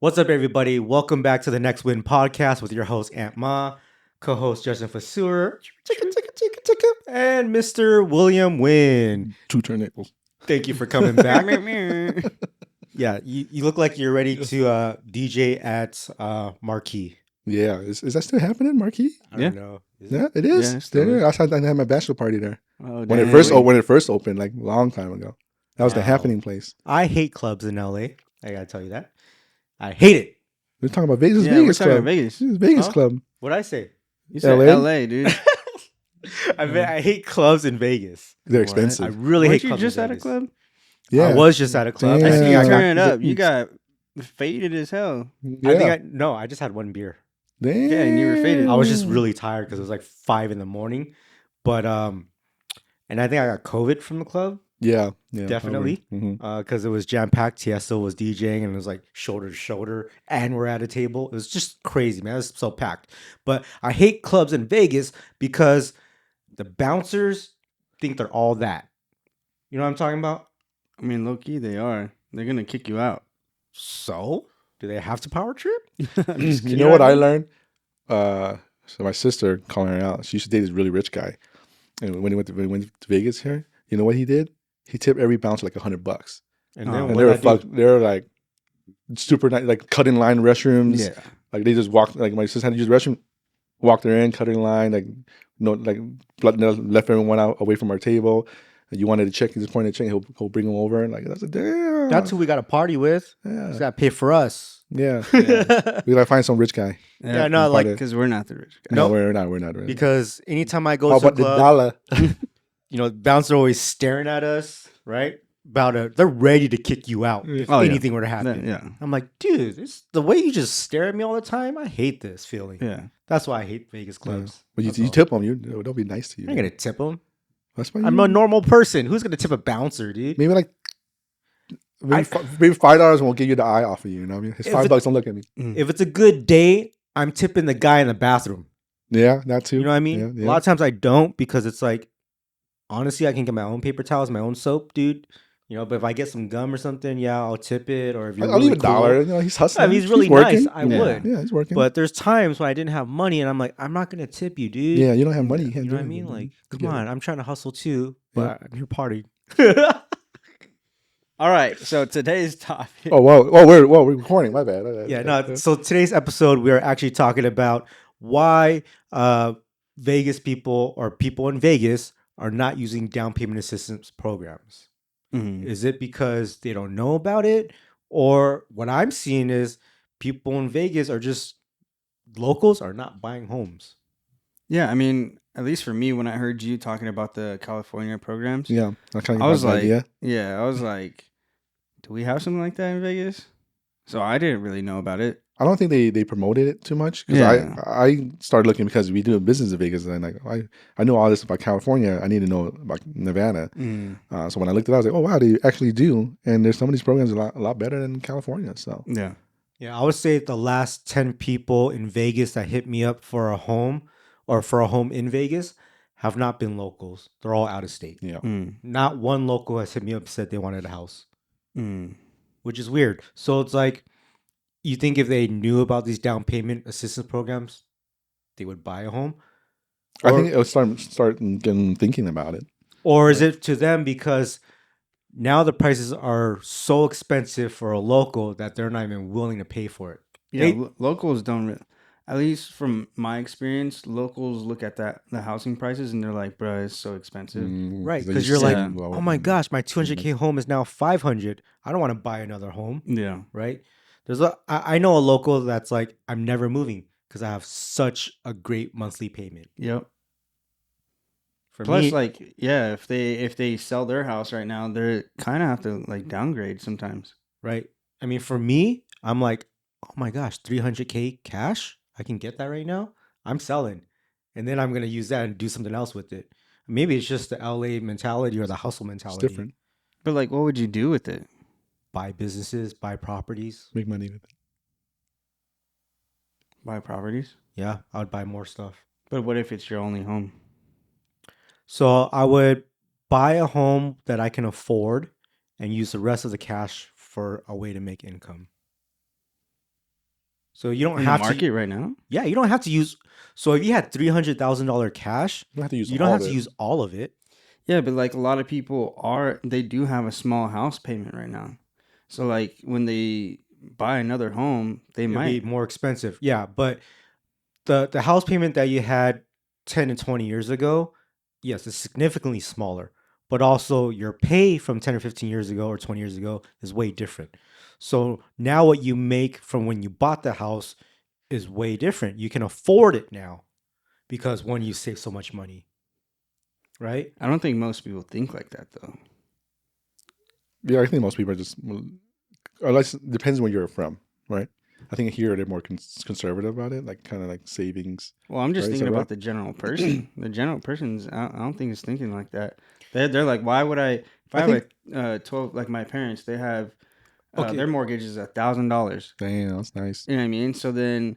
What's up, everybody? Welcome back to the Next Win podcast with your host, Aunt Ma, co-host Justin Vaseur, and Mr. William Wynn. Two turntable. Thank you for coming back. Yeah, you look like you're ready to DJ at Marquee. Yeah, is that still happening, Marquee? I don't know. Is Yeah, it? it is. Yeah, it still is. I had my bachelor party there Oh, when it first opened, like a long time ago. That was the Wow. happening place. I hate clubs in LA. I gotta tell you that. I hate it. We're talking about Vegas. Yeah, Vegas we're talking Club. about Vegas. This is Vegas Huh? Club. What'd I say? You said LA? LA, dude. I hate clubs in Vegas. They're What? expensive. I really Weren't hate you clubs just in at a Vegas. club? Yeah, I was just at a club. I Damn. think I got Turn it up. Yeah. You got faded as hell. yeah. I just had one beer. Damn. Yeah, and you were faded. I was just really tired because it was like 5 a.m. But and I think I got COVID from the club Yeah, Definitely. because it was jam packed. Tiesto was DJing and it was like shoulder to shoulder, and we're at a table. It was just crazy, man. It was so packed. But I hate clubs in Vegas because the bouncers think they're all that. You know what I'm talking about? I mean, low key, they are. They're gonna kick you out. So do they have to power trip? I'm just You kidding. know what I learned? So my sister, calling her out, she used to date this really rich guy, and when he went to Vegas here, you know what he did? He tipped every bouncer like $100. And Oh. then And what they were did I do? they were like super nice, like cut in line restrooms. Yeah. Like they just walked, like my sister had to use the restroom, walked her in, cut her in line, like left everyone out away from our table. And you wanted to check, you just pointed a check, he'll bring them over, and like that's a damn. That's who we got to party with. Yeah, He's got to pay for us. yeah. Yeah. We gotta find some rich guy. Yeah, no, like because we're not the rich guys. No, Nope. we're not really. because anytime I go How to a about the club, dollar? you know, bouncer always staring at us, right? They're ready to kick you out if Oh, yeah. anything were to happen. Yeah. I'm like, dude, the way you just stare at me all the time. I hate this feeling. Yeah. That's why I hate Vegas clubs. But you That's all. tip them, they'll be nice to you. I ain't gonna tip them. That's why I'm a normal person. Who's gonna tip a bouncer, dude? maybe like maybe $5 and we'll give you the eye off of you. You know what I mean? It's If $5. Don't look at me. If it's a good day, I'm tipping the guy in the bathroom. Yeah, that too. You know what I mean? Yeah, A lot of times I don't because it's like, honestly, I can get my own paper towels, my own soap, dude. You know, but if I get some gum or something, yeah, I'll tip it. Or if you're I'll leave really a dollar. cool. You know, he's hustling. I mean, he's really working. nice. I Yeah. would. Yeah, he's working. But there's times when I didn't have money and I'm like, I'm not gonna tip you, dude. yeah, you don't have money. You, can't You do know what I anything, mean? man. Like, You come get on, it. I'm trying to hustle too, but I'm here partying. All right. So today's topic. Oh, we're recording. My bad. Yeah, no. So today's episode, we are actually talking about why Vegas people or people in Vegas are not using down payment assistance programs. Mhm. Is it because they don't know about it? Or what I'm seeing is people in Vegas are just locals are not buying homes. Yeah. I mean, at least for me, when I heard you talking about the California programs, Yeah, I kind of I was like, idea. yeah, I was like, do we have something like that in Vegas? So I didn't really know about it. I don't think they promoted it too much because Yeah. I started looking because we do a business in Vegas and like I know all this about California. I need to know about Nevada. So when I looked at it, I was like, oh wow, they actually do. And there's some of these programs a lot better than California. So Yeah. Yeah, I would say the last 10 people in Vegas that hit me up for a home or for a home in Vegas have not been locals. They're all out of state. yeah, Mm. Not one local has hit me up and said they wanted a house, Mm. which is weird. So it's like, you think if they knew about these down payment assistance programs, they would buy a home? I Or- think it was start getting thinking about it. Or is it to them because now the prices are so expensive for a local that they're not even willing to pay for it? Yeah, They- locals don't. At least from my experience, locals look at the housing prices and they're like, "Bro, it's so expensive." Right, They because just you're like, say, well, oh my gosh, my 200K home is now 500. I don't want to buy another home, Yeah, right? I know a local that's like, I'm never moving because I have such a great monthly payment. yep. For Plus, me, like, yeah, if they sell their house right now, they're kind of have to like downgrade sometimes. right? I mean, for me, I'm like, oh my gosh, 300K cash? I can get that right now. I'm selling. And then I'm going to use that and do something else with it. Maybe it's just the LA mentality or the hustle It's mentality. different. But like, what would you do with it? Buy businesses, buy properties. Make money with it. Buy properties. Yeah, I would buy more stuff. But what if it's your only home? So I would buy a home that I can afford and use the rest of the cash for a way to make income. So you don't In the have market to. right now? Yeah, you don't have to use. So if you had $300,000 cash, You don't have to use you don't all have of to it. use all of it. Yeah, but like a lot of people they do have a small house payment right now. So like when they buy another home, they It'd be might. more expensive. Yeah, but the house payment that you had 10 and 20 years ago, yes, it's significantly smaller. But also your pay from 10 or 15 years ago or 20 years ago is way different. So now what you make from when you bought the house is way different. You can afford it now because one, you save so much money, right? I don't think most people think like that though. Yeah, I think most people are just, unless it depends where you're from, right? I think here they're more conservative about it, like kind of like savings. Well, I'm just Right, is thinking that about right? the general person. The general person's I don't think is thinking like that. They're like, why would I? If I I have think, a 12, like my parents, they have Okay. their mortgage is $1,000. damn, that's nice. You know what I mean? So then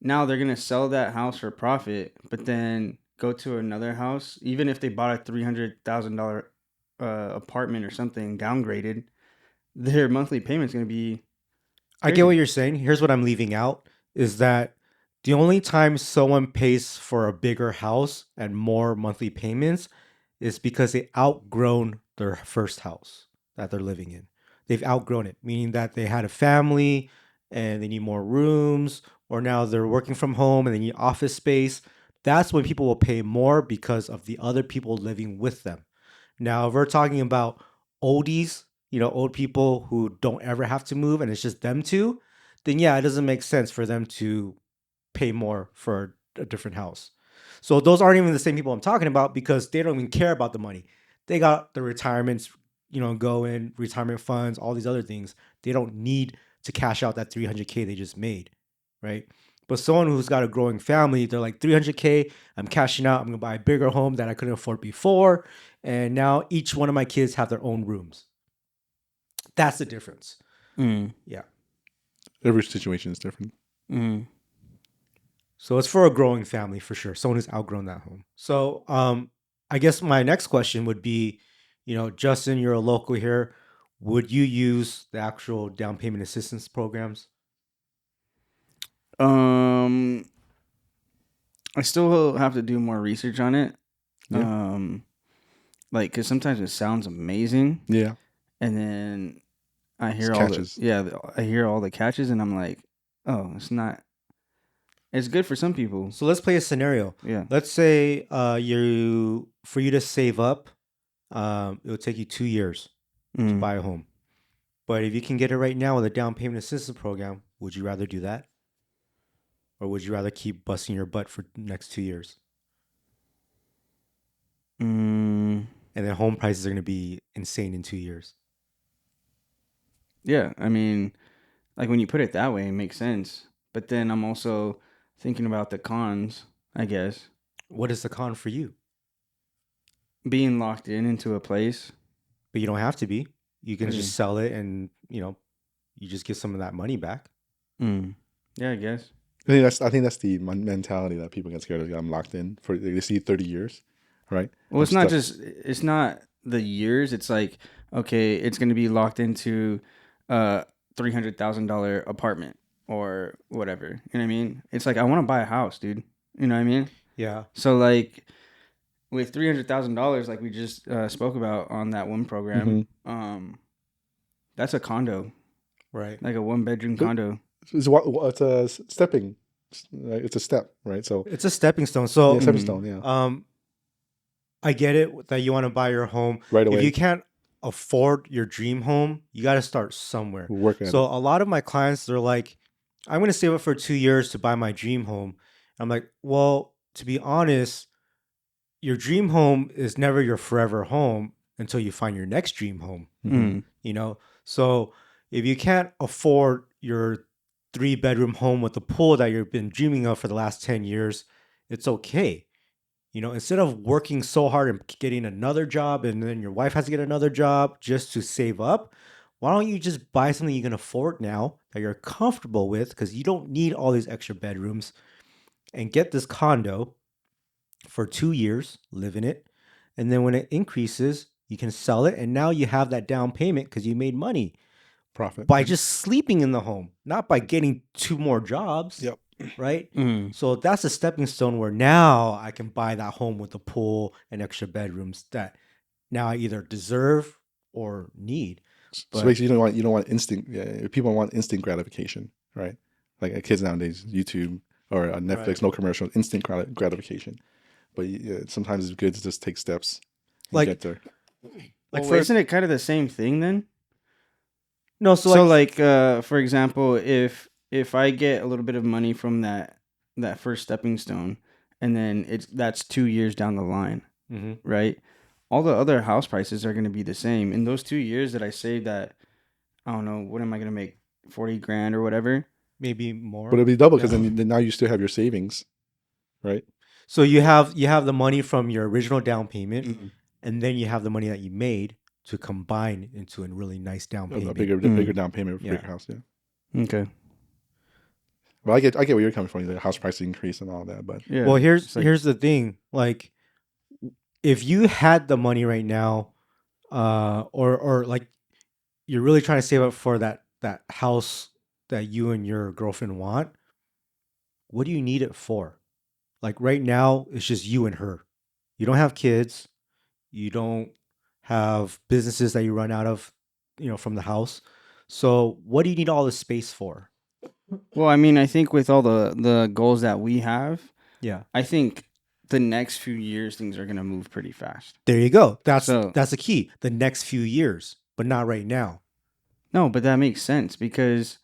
now they're gonna sell that house for profit, but then go to another house, even if they bought a $300,000 apartment or something downgraded, their monthly payment's gonna be I get what crazy. you're saying. Here's what I'm leaving out is that the only time someone pays for a bigger house and more monthly payments is because they outgrown their first house that they're living in. They've outgrown it, meaning that they had a family and they need more rooms, or now they're working from home and they need office space. That's when people will pay more because of the other people living with them. Now, if we're talking about oldies, old people who don't ever have to move and it's just them two, then yeah, it doesn't make sense for them to pay more for a different house. So those aren't even the same people I'm talking about because they don't even care about the money. They got the retirements, going, retirement funds, all these other things. They don't need to cash out that 300K they just made, right? But someone who's got a growing family, they're like 300K, I'm cashing out, I'm gonna buy a bigger home that I couldn't afford before. And now each one of my kids have their own rooms. That's the difference. Mm. Yeah. Every situation is different. Mm. So it's for a growing family for sure. Someone who's outgrown that home. So I guess my next question would be, Justin, you're a local here. Would you use the actual down payment assistance programs? Um, I still have to do more research on it. Yeah. Like, cause sometimes it sounds amazing, Yeah. and then I hear It's all catches. I hear all the catches, and I'm like, oh, it's not. It's good for some people. So let's play a scenario. Yeah. Let's say for you to save up, it would take you 2 years to Mm. buy a home. But if you can get it right now with a down payment assistance program, would you rather do that? Or would you rather keep busting your butt for the next 2 years? Mm. And then home prices are going to be insane in 2 years. Yeah, I mean, like when you put it that way, it makes sense. But then I'm also thinking about the cons, I guess. What is the con for you? Being locked into a place. But you don't have to be. You can What do you just sell it and, you just get some of that money back. mean? Yeah, I guess. I think that's the mentality that people get scared of. I'm locked in for, they see 30 years, right? Well, I'm it's not stuck. it's not the years. It's like, okay, it's going to be locked into a $300,000 apartment or whatever. You know what I mean? It's like, I want to buy a house, dude. You know what I mean? Yeah. So like with $300,000, like we just spoke about on that one program, that's a condo, Right. like a 1-bedroom But- condo. It's a stepping, right? It's a step, right? So It's a stepping stone. So yeah, stepping stone, yeah. I get it that you want to buy your home. Right If away. you can't afford your dream home, you got to start somewhere. We're working at So it. a lot of my clients, they're like, I'm going to save up for 2 years to buy my dream home. I'm like, well, to be honest, your dream home is never your forever home until you find your next dream home. Mm. So if you can't afford your 3-bedroom home with the pool that you've been dreaming of for the last 10 years, it's okay. Instead of working so hard and getting another job and then your wife has to get another job just to save up, why don't you just buy something you can afford now that you're comfortable with, because you don't need all these extra bedrooms, and get this condo for 2 years, live in it. And then when it increases, you can sell it. And now you have that down payment because you made money. Profit. by just sleeping in the home, not by getting 2 more jobs. Yep. Right. Mm. So that's a stepping stone where now I can buy that home with a pool and extra bedrooms that now I either deserve or need. So But basically, you don't want instant. Yeah, people want instant gratification, right? Like kids nowadays, YouTube or Netflix, Right. no commercial, instant gratification. But sometimes it's good to just take steps and Like- get there. like Well, for isn't it kind of the same thing then? no, So like for example, if I get a little bit of money from that first stepping stone, and then that's 2 years down the line, Mhm. right? All the other house prices are going to be the same. In those 2 years that I saved that, I don't know, what am I going to make, 40 grand or whatever? maybe more. But it'll be double because Yeah. then now you still have your savings, right? So you have the money from your original down payment, Mhm. and then you have the money that you made to combine into a really nice down A payment. bigger down payment for Yeah. bigger house. Yeah. Okay. Well, I get where you're coming from. The house price increase and all that, but Yeah. Well, It's like- here's the thing. Like, if you had the money right now, or like you're really trying to save up for that house that you and your girlfriend want, what do you need it for? Like right now, it's just you and her. You don't have kids. You don't have businesses that you run out of, from the house. So what do you need all this space for? Well, I mean, I think with all the goals that we have, Yeah. I think the next few years things are going to move pretty fast. There you go. That's So- the key. The next few years, but not right now. No, but that makes sense because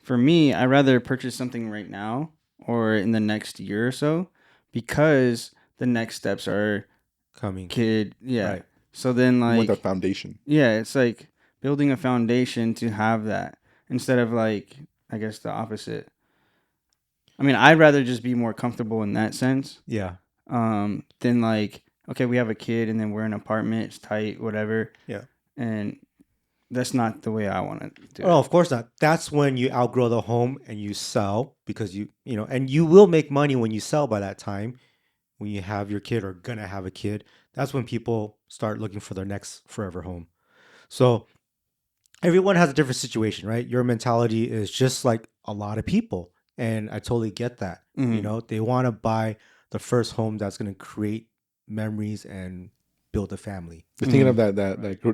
for me, I'd rather purchase something right now or in the next year or so because the next steps are Coming. kid. Yeah. Right. So then, you want like, that foundation. yeah, it's like building a foundation to have that instead of like, I guess the opposite. I mean, I'd rather just be more comfortable in that sense. Yeah. Than like, okay, we have a kid and then we're in an apartment, it's tight, whatever. Yeah. And that's not the way I want to do Oh, it. of course not. That's when you outgrow the home and you sell because and you will make money when you sell by that time. When you have your kid or gonna have a kid, that's when people start looking for their next forever home. So everyone has a different situation, right? Your mentality is just like a lot of people, and I totally get that. Mhm. They want to buy the first home that's going to create memories and build a family, You're thinking of that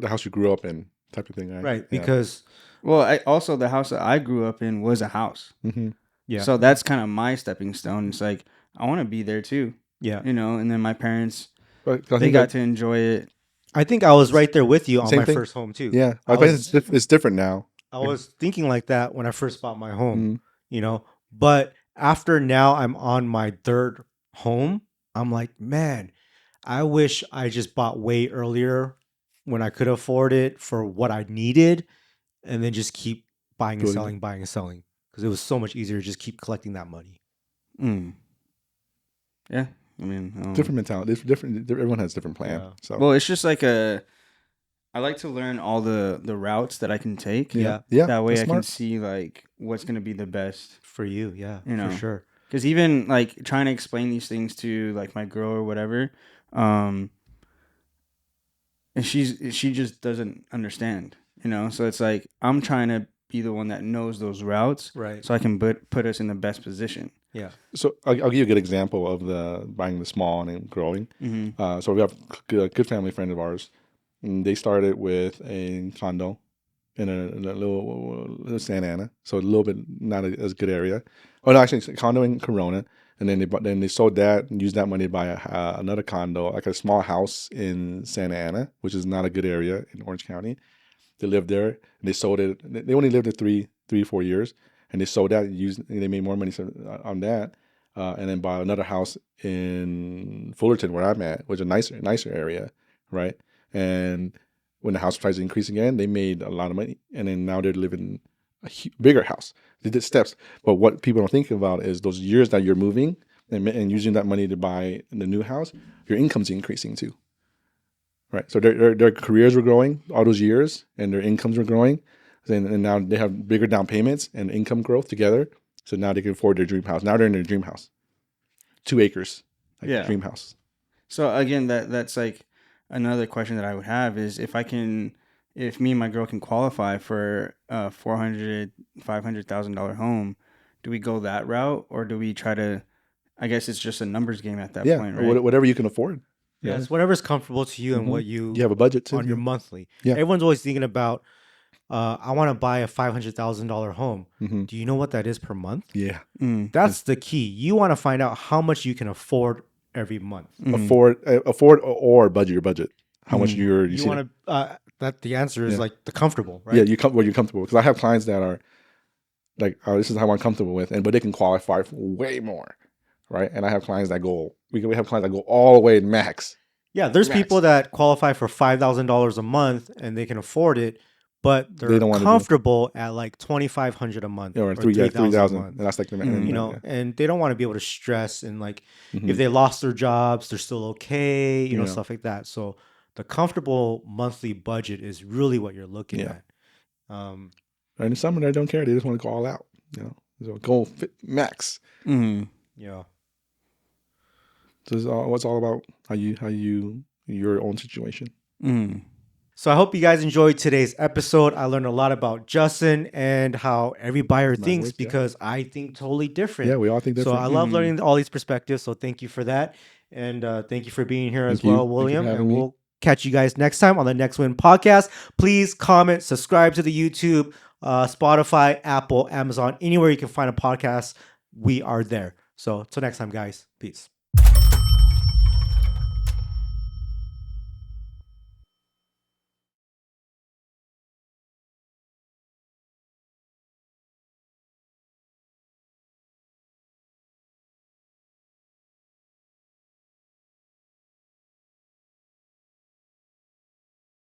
the house you grew up in type of thing, right? right? Yeah. Because Well, also the house that I grew up in was a house. Mhm. yeah, So that's kind of my stepping stone. It's like, I want to be there too, yeah. and then my parents, But I they think got that- to enjoy it. I think I was right there with you on Same my thing. first home too. yeah, I I bet was- it's different now. I was thinking like that when I first bought my home, Mhm. But after now I'm on my third home, I'm like, man, I wish I just bought way earlier when I could afford it for what I needed and then just keep buying and Building selling, buying and selling. Because it was so much easier to just keep collecting that money. Mm. Yeah. I mean, Different mentality. It's different. Everyone has a different plan. Yeah. So Well, it's just like I like to learn all the routes that I can take. Yeah. yeah. That way that's I can smart. see like what's going to be the best. For you, yeah, You know. for sure. Because even like trying to explain these things to like my girl or whatever, and she just doesn't understand, So it's like I'm trying to be the one that knows those routes, Right. so I can put us in the best position. Yeah. So I'll give you a good example of the buying the small and then growing. Mm-hmm. So we have a good family friend of ours, and they started with a condo in a little Santa Ana, so a little bit not as good area. Oh no, actually, it's a condo in Corona, and then they sold that and used that money to buy another condo, like a small house in Santa Ana, which is not a good area in Orange County. They lived there, and they sold it. They only lived there 4 years, and they sold that. And they made more money on that, and then bought another house in Fullerton, where I'm at, which is a nicer area, right? And when the house prices increased again, they made a lot of money, and then now they're living a bigger house. They did steps, but what people don't think about is those years that you're moving and using that money to buy the new house, your income's increasing too. Right, so their careers were growing all those years, and their incomes were growing, and now they have bigger down payments and income growth together. So now they can afford their dream house. Now they're in their dream house, 2 acres, Yeah. dream house. So again, that's like another question that I would have is if if me and my girl can qualify for a $400,000-$500,000 home, do we go that route, or do we try to? I guess it's just a numbers game at that Yeah, point, or right? whatever you can afford. Yeah, it's whatever's comfortable to you and Mhm. what you You have a budget too. on your monthly. Yeah. Everyone's always thinking about, I want to buy a $500,000 home. Mhm. Do you know what that is per month? Yeah. That's the key. You want to find out how much you can afford every month. Afford or budget your budget. How much you see want to that the answer is Yeah. like the comfortable, right? Yeah, where you're comfortable. Because I have clients that are like, oh, this is how I'm comfortable with, but they can qualify for way more, right? And I have clients that go, we have clients that go all the way max. Yeah, there's Max. people that qualify for $5,000 a month and they can afford it, but they're don't wanna comfortable at like $2,500 a month Or or 3,000. $3,000 a month. And that's like the You know, yeah. and they don't want to be able to stress and like Mhm. if they lost their jobs, they're still okay, you know, Yeah. stuff like that. So the comfortable monthly budget is really what you're looking Yeah. at. And some that don't care, they just want to go all out, you know. So go fit max. Yeah. So it's all about how you your own situation. So I hope you guys enjoyed today's episode. I learned a lot about Justin and how every buyer thinks, works, yeah. because I think totally different. Yeah, we all think different. So I love learning all these perspectives. So thank you for that. And thank you for being here as you. well, Thank you for William. having And me. we'll catch you guys next time on the Next Win podcast. Please comment, subscribe to the YouTube, Spotify, Apple, Amazon, anywhere you can find a podcast. We are there. So till next time, guys. Peace.